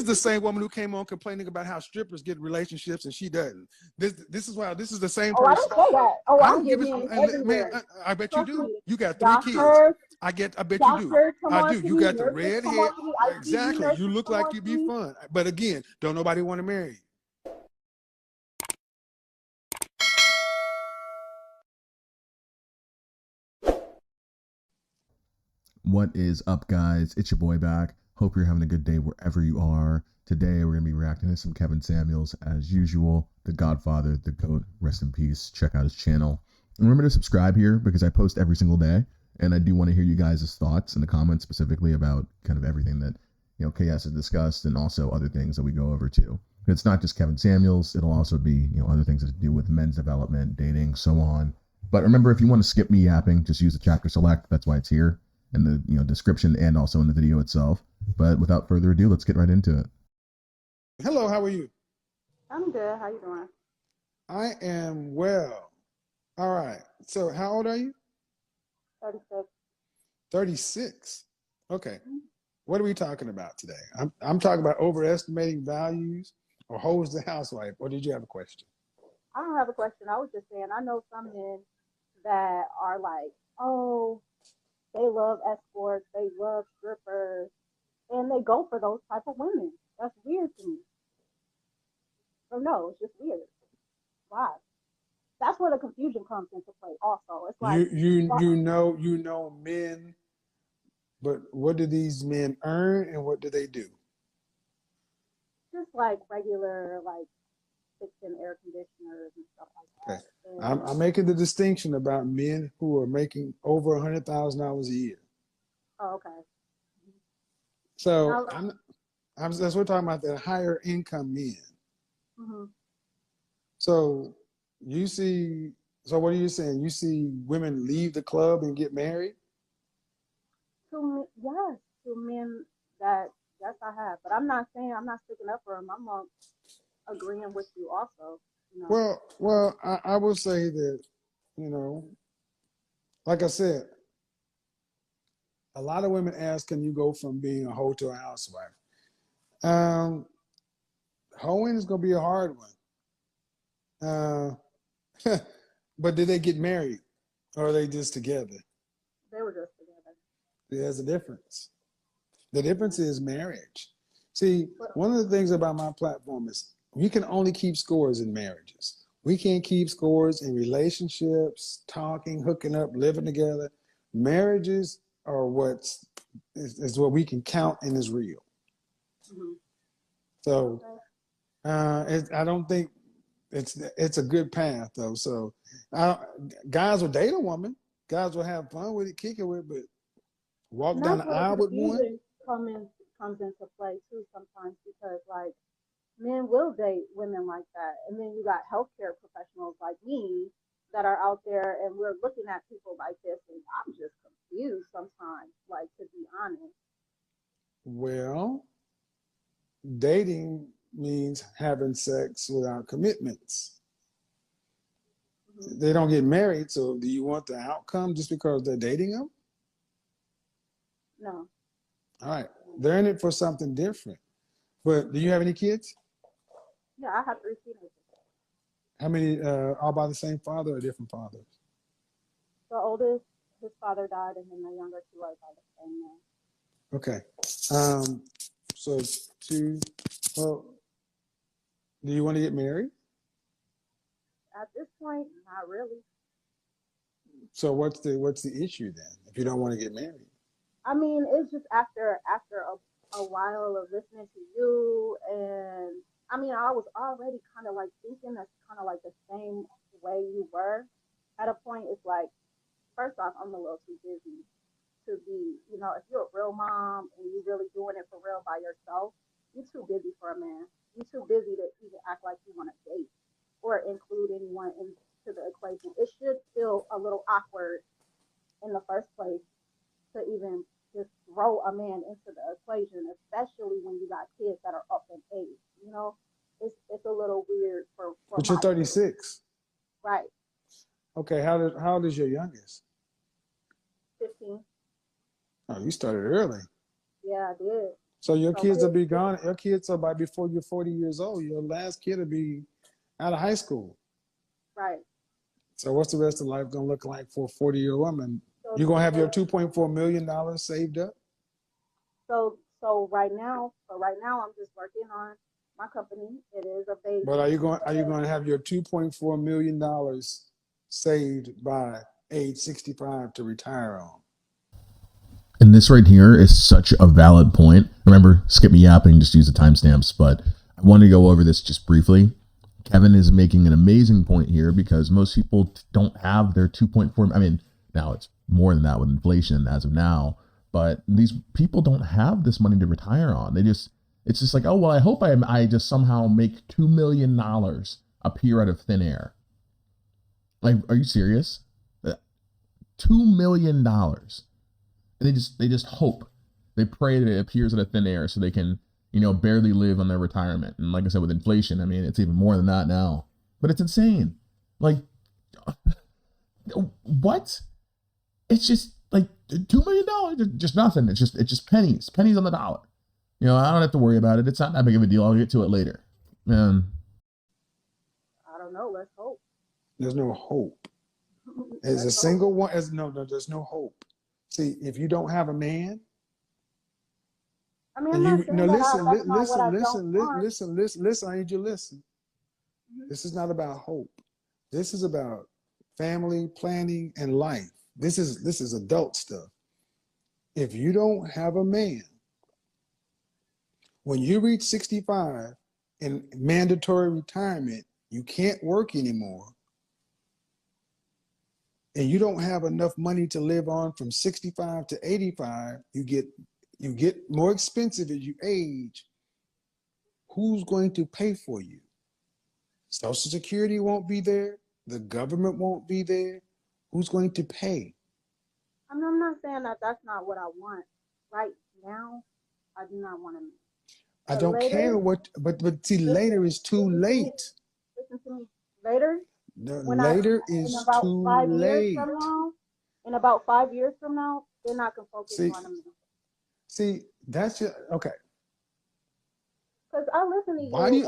the same woman who came on complaining about how strippers get relationships and she doesn't. This is why this is the same person. I didn't say that. I don't give it. Man, I bet you do. Me. You got 3 kids. I bet you do. I do. You got the red hair. Exactly. You look like you'd be fun. But again, don't nobody want to marry you. What is up, guys? It's your boy back. Hope you're having a good day wherever you are. Today, we're going to be reacting to some Kevin Samuels as usual. The Godfather, the GOAT, rest in peace. Check out his channel. And remember to subscribe here because I post every single day. And I do want to hear you guys' thoughts in the comments specifically about kind of everything that, KS has discussed and also other things that we go over too. It's not just Kevin Samuels. It'll also be, other things that do with men's development, dating, so on. But remember, if you want to skip me yapping, just use the chapter select. That's why it's here in the description and also in the video itself. But without further ado, let's get right into it. Hello, how are you? I'm good. How you doing? I am well. All right. So how old are you? 36. 36. Okay. What are we talking about today? I'm talking about overestimating values or hoes the housewife. Or did you have a question? I don't have a question. I was just saying, I know some men that are like, oh, they love escorts, they love strippers, and they go for those type of women. That's weird to me. Or no, it's just weird. Why? That's where the confusion comes into play. Also, it's like you know men, but what do these men earn and what do they do? Just like regular, like fixing air conditioners and stuff like that. Okay. I'm making the distinction about men who are making over $100,000 a year. Oh, okay. So that's what we're talking about, the higher income men. Mm-hmm. So what are you saying? You see women leave the club and get married? To men that yes, I have. But I'm not saying I'm not sticking up for them. I'm agreeing with you also. Well, I will say that, like I said, a lot of women ask, can you go from being a hoe to a housewife? Hoeing is going to be a hard one. But did they get married or are they just together? They were just together. There's a difference. The difference is marriage. See, one of the things about my platform is we can only keep scores in marriages. We can't keep scores in relationships, talking, hooking up, living together. Marriages are what we can count and is real. Mm-hmm. So I don't think it's a good path though. So guys will date a woman. Guys will have fun with it, kick it with, but walk down the aisle with one. Comes into play too sometimes because like men will date women like that, and then you got healthcare professionals like me that are out there, and we're looking at people like this, and I'm just confused sometimes. Like, to be honest. Well, dating means having sex without commitments. Mm-hmm. They don't get married, so do you want the outcome just because they're dating them? No. All right. They're in it for something different. But do you have any kids? Yeah, I have 3 teenagers. How many all by the same father or different fathers? The oldest, his father died, and then the younger 2 are by the same man. Okay. So 2, well, do you want to get married? At this point, not really. So what's the issue then if you don't want to get married? I mean, it's just after a while of listening to you, and I mean, I was already kind of like thinking that's kind of like the same way you were. At a point, it's like, first off, I'm a little too busy to be, if you're a real mom and you're really doing it for real by yourself, you're too busy for a man. You're too busy to even act like you want to date or include anyone into the equation. It should feel a little awkward in the first place to even just throw a man into the equation, especially when you got kids that are up in age. It's a little weird for but you're 36. Kids. Right. Okay, how old is your youngest? 15. Oh, you started early. Yeah, I did. So your So kids will be gone. Your kids are by before you're 40 years old. Your last kid will be out of high school. right. So what's the rest of life gonna look like for a 40-year woman? So You're gonna have your $2.4 million saved up? so right now I'm just working on my company. It is a base. But are you going to have your $2.4 million saved by age 65 to retire on? And this right here is such a valid point. Remember, skip me yapping, just use the timestamps. But I want to go over this just briefly. Kevin is making an amazing point here because most people don't have their 2.4. I mean, now it's more than that with inflation as of now. But these people don't have this money to retire on. It's just like, oh, well, I hope I just somehow make $2 million appear out of thin air. Like, are you serious? $2 million. And they just hope. They pray that it appears out of thin air so they can, barely live on their retirement. And like I said, with inflation, I mean, it's even more than that now. But it's insane. Like, what? It's just like $2 million, just nothing. It's just pennies on the dollar. I don't have to worry about it. It's not that big of a deal. I'll get to it later. I don't know. Let's hope. There's no hope. There's a single one. No, there's no hope. See, if you don't have a man, I mean, I'm not saying listen. I need you to listen. Mm-hmm. This is not about hope. This is about family planning and life. This is adult stuff. If you don't have a man, when you reach 65 in mandatory retirement, you can't work anymore. And you don't have enough money to live on from 65 to 85, you get more expensive as you age. Who's going to pay for you? Social Security won't be there. The government won't be there. Who's going to pay? I'm not saying that that's not what I want. Right now, I do not want to. I don't care what, but see, later is too late. Listen to me. Later? Later is too late. In about 5 years from now, they're not going to focus on me. See, that's just, okay. Because I listen to you. Why do you,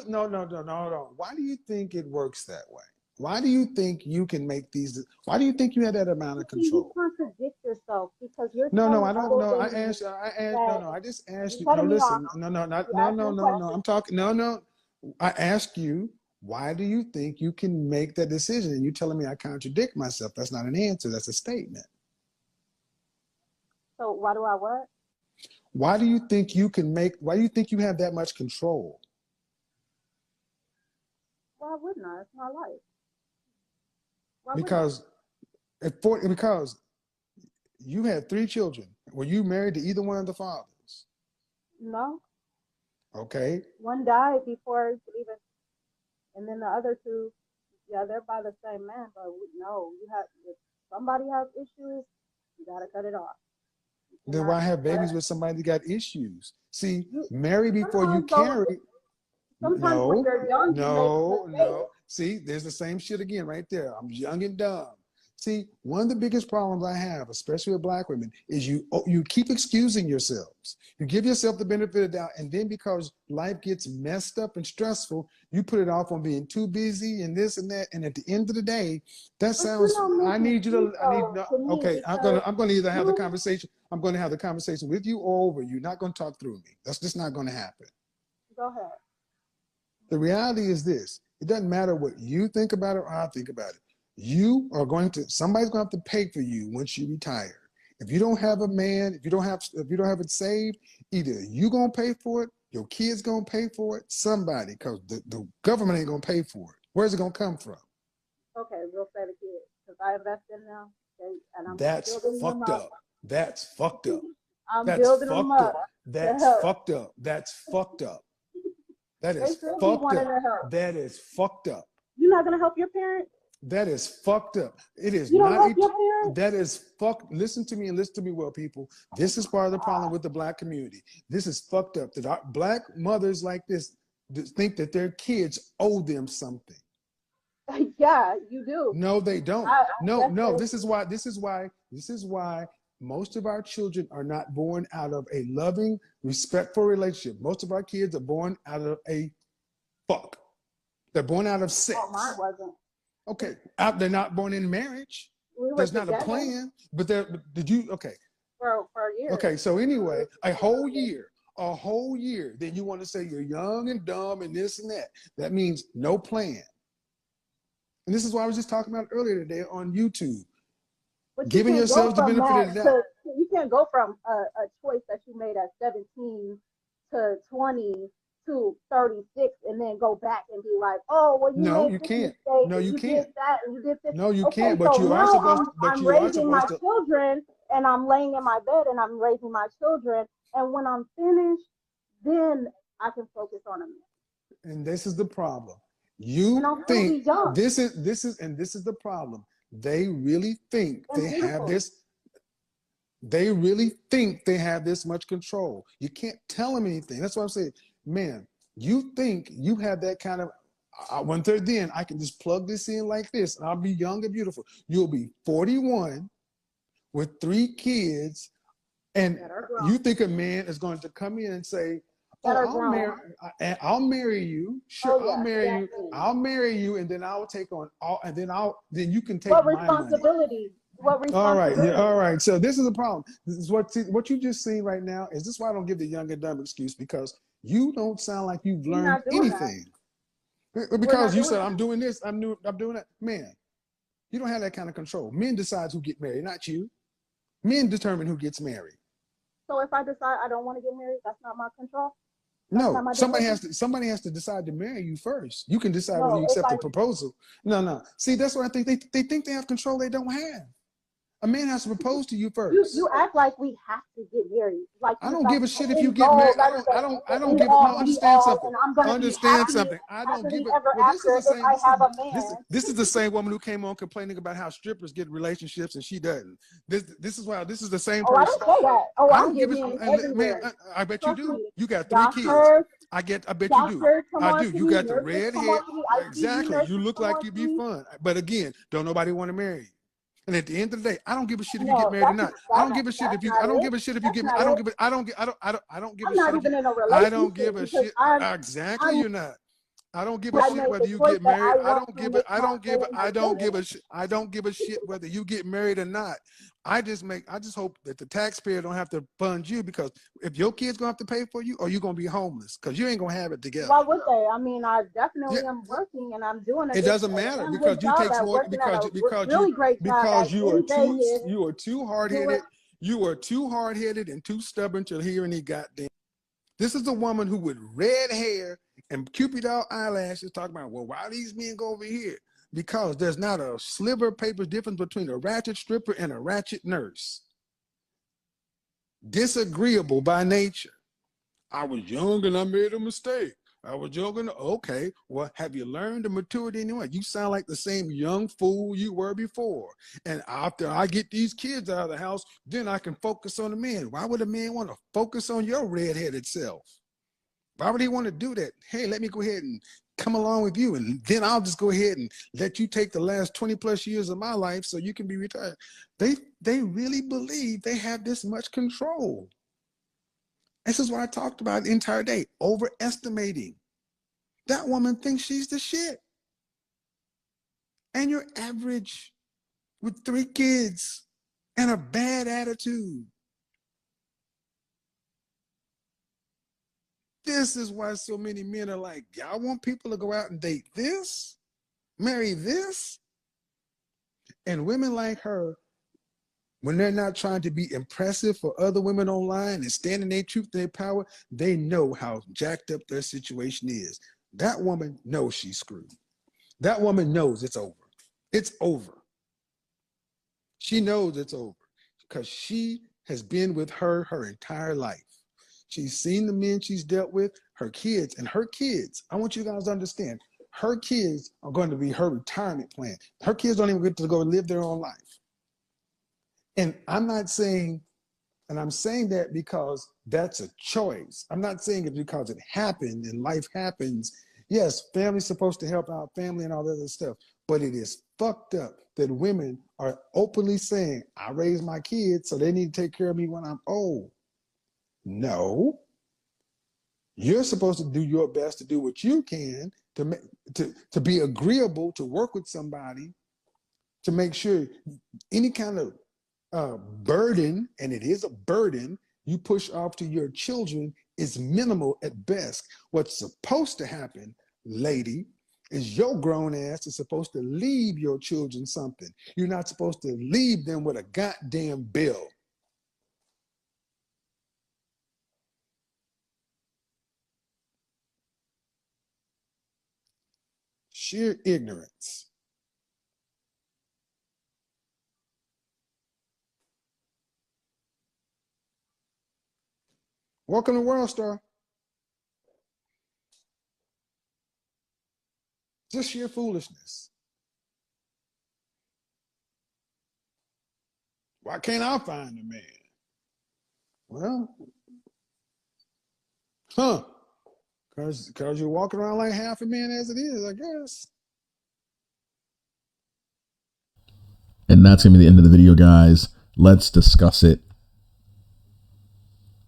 no. Why do you think it works that way? Why do you think you can make these, why do you think you have that amount of control? You contradict yourself because you're No, I don't know. I just asked you. No, listen. I'm talking. I asked you, why do you think you can make that decision? And you're telling me I contradict myself. That's not an answer. That's a statement. So why do I what? Why do you think you have that much control? Why wouldn't I? It's my life. Because you had 3 children. Were you married to either one of the fathers? No. Okay. One died before he could even, and then the other 2, yeah, they're by the same man. But if somebody has issues, you gotta cut it off. Then why have babies with somebody that got issues? See, marry before you carry. Sometimes when you're young, no. See, there's the same shit again right there. I'm young and dumb. See, one of the biggest problems I have, especially with Black women, is you keep excusing yourselves. You give yourself the benefit of the doubt, and then because life gets messed up and stressful, you put it off on being too busy and this and that. And at the end of the day, that sounds. Okay, I'm gonna either have the conversation. I'm going to have the conversation with you or over you. Not going to talk through me. That's just not going to happen. Go ahead. The reality is this: it doesn't matter what you think about it or I think about it. Somebody's going to have to pay for you once you retire. If you don't have a man, if you don't have it saved, either you going to pay for it, your kids going to pay for it, somebody, because the government ain't going to pay for it. Where's it going to come from? Okay, we'll say the kids, because I invest in them, and I'm That's fucked up. That's fucked up. I'm building them up. That's fucked up. That's fucked up. That is fucked up. That is fucked up. You're not going to help your parents? That is fucked up. It is you not. Don't help your parents? That is fucked. Listen to me and listen to me well, people. This is part of the problem with the Black community. This is fucked up. That our Black mothers like this think that their kids owe them something. Yeah, you do. No, they don't. No. This is why most of our children are not born out of a loving, respectful relationship. Most of our kids are born out of a fuck. They're born out of sex. Oh, mine wasn't. Okay, they're not born in marriage. We were There's not a together plan. But did you? Okay. for years. Okay. So anyway, a whole year. Then you want to say you're young and dumb and this and that. That means no plan. And this is what I was just talking about earlier today on YouTube. But Giving yourselves the benefit of the doubt. You can't go from a choice that you made at 17 to 20 to 36 and then go back and be like, oh, well, you No, made you this can't. mistake, No, you you can't. did that, and you did this. No, you okay, can't. But so you are supposed. I'm raising my children, and I'm laying in my bed, and I'm raising my children, and when I'm finished, then I can focus on them. And this is the problem. You think this is the problem. They really think they have this. They really think they have this much control. You can't tell them anything. That's what I'm saying. Man, you think you have that kind of, when they're then, I can just plug this in like this, and I'll be young and beautiful. You'll be 41 with 3 kids, and you think a man is going to come in and say, oh, I'll marry you. Sure, I'll marry you. I'll marry you, and then I'll take on all, and then you can take what my responsibility. Money. All right, yeah, all right. So this is the problem. This is what you just see right now. Is this why I don't give the young and dumb excuse? Because you don't sound like you've learned anything. Because you said I'm doing this, I'm doing that. Man, you don't have that kind of control. Men decide who get married, not you. Men determine who gets married. So if I decide I don't want to get married, that's not my control. No, somebody has to decide to marry you first. You can decide whether you accept the proposal. No. See, that's what I think. They think they have control they don't have. A man has to propose to you first. You act like we have to get married. Like I don't give a shit if you get married. I don't give a no. Understand something. Understand something. I don't give a. Well, this is the same. This is the same woman who came on complaining about how strippers get relationships and she doesn't. This is why this is the same person. I don't say that. I don't give a man. I bet you do. You got 3 kids. I bet you do. I do. You got the red hair. Exactly. You look like you'd be fun. But again, don't nobody want to marry you. And at the end of the day, I don't give a shit if you get married or not. I don't give a shit if you. I don't give a shit if you get. I don't give a. I don't give a shit. I'm not even in a relationship. I don't give a shit. Exactly, you're not. I don't give a shit whether you get married. I don't give a shit whether you get married or not. I just hope that the taxpayer don't have to fund you, because if your kid's gonna have to pay for you, or you're gonna be homeless, because you ain't gonna have it together. Why would they? I mean, I definitely am working and I'm doing it. It doesn't matter, because you take more because you are too hard-headed. You are too hard-headed and too stubborn to hear any goddamn. This is a woman who with red hair and Cupid doll eyelashes talking about, well, why these men go over here? Because there's not a sliver of paper difference between a ratchet stripper and a ratchet nurse. Disagreeable by nature. I was young and I made a mistake. I was young and okay. Well, have you learned the maturity anyway? You sound like the same young fool you were before. And after I get these kids out of the house, then I can focus on the man. Why would a man want to focus on your redheaded self? Why would he want to do that? Hey, let me go ahead and come along with you, and then I'll just go ahead and let you take the last 20 plus years of my life so you can be retired. They really believe they have this much control. This is what I talked about the entire day, overestimating. That woman thinks she's the shit. And you're average with 3 kids and a bad attitude. This is why so many men are like, y'all want people to go out and date this, marry this? And women like her, when they're not trying to be impressive for other women online and stand in their truth, their power, they know how jacked up their situation is. That woman knows she's screwed. That woman knows it's over. It's over. She knows it's over because she has been with her entire life. She's seen the men she's dealt with, her kids, and her kids. I want you guys to understand, her kids are going to be her retirement plan. Her kids don't even get to go live their own life. And I'm not saying, and I'm saying that because that's a choice. I'm not saying it because it happened and life happens. Yes, family's supposed to help out family and all that other stuff, but it is fucked up that women are openly saying, I raise my kids, so they need to take care of me when I'm old. No. You're supposed to do your best to do what you can to be agreeable, to work with somebody, to make sure any kind of burden, and it is a burden, you push off to your children is minimal at best. What's supposed to happen, lady, is your grown ass is supposed to leave your children something. You're not supposed to leave them with a goddamn bill. Sheer ignorance. Welcome to World Star. Just sheer foolishness. Why can't I find a man? Well, because you're walking around like half a man as it is, I guess. And that's going to be the end of the video, guys. Let's discuss it.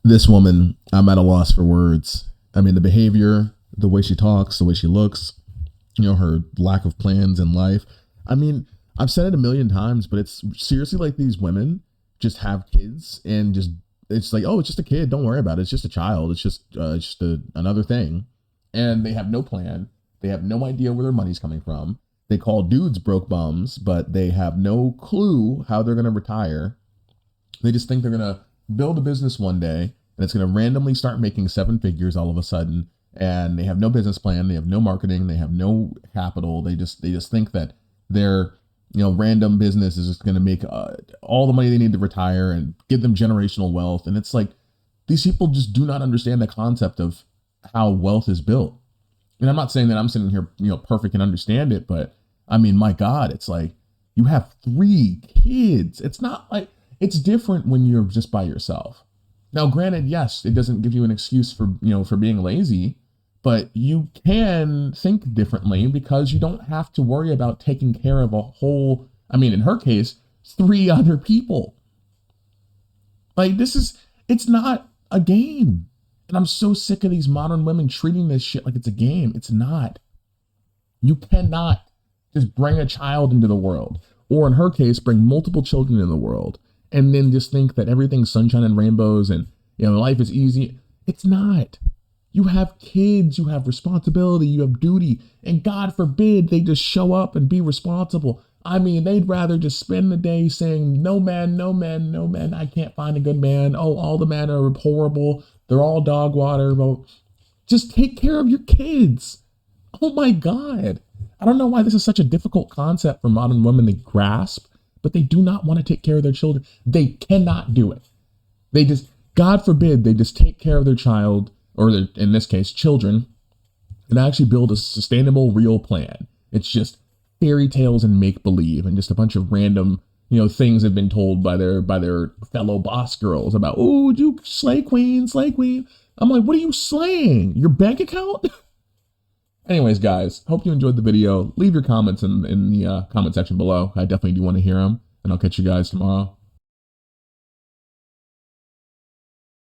This woman, I'm at a loss for words. I mean, the behavior, the way she talks, the way she looks, you know, her lack of plans in life. I mean, I've said it a million times, but it's seriously like these women just have kids and just, it's like, oh, it's just a kid. Don't worry about it. It's just a child. It's just another thing. And they have no plan. They have no idea where their money's coming from. They call dudes broke bums, but they have no clue how they're going to retire. They just think they're going to build a business one day and it's going to randomly start making 7 figures all of a sudden. And they have no business plan. They have no marketing. They have no capital. They just think that their, you know, random business is just going to make all the money they need to retire and give them generational wealth. And it's like, these people just do not understand the concept of how wealth is built. And I'm not saying that I'm sitting here, you know, perfect and understand it, but I mean, my God, it's like you have 3 kids. It's not like, it's different when you're just by yourself. Now, granted, yes, it doesn't give you an excuse for, you know, for being lazy, but you can think differently because you don't have to worry about taking care of a whole, I mean, in her case, 3 other people. Like, it's not a game. And I'm so sick of these modern women treating this shit like it's a game. It's not. You cannot just bring a child into the world, or in her case, bring multiple children into the world, and then just think that everything's sunshine and rainbows and, you know, life is easy. It's not. You have kids, you have responsibility, you have duty, and God forbid they just show up and be responsible. I mean, they'd rather just spend the day saying, no man, no man, no man, I can't find a good man. Oh, all the men are horrible. They're all dog water. Just take care of your kids. Oh my God. I don't know why this is such a difficult concept for modern women to grasp, but they do not want to take care of their children. They cannot do it. They just, God forbid, they just take care of their child, or their, in this case, children, and actually build a sustainable, real plan. It's just fairy tales and make-believe and just a bunch of random, you know, things have been told by their fellow boss girls about, oh, you slay queen, slay queen. I'm like, what are you slaying? Your bank account? Anyways, guys, hope you enjoyed the video. Leave your comments in the comment section below. I definitely do want to hear them, and I'll catch you guys tomorrow.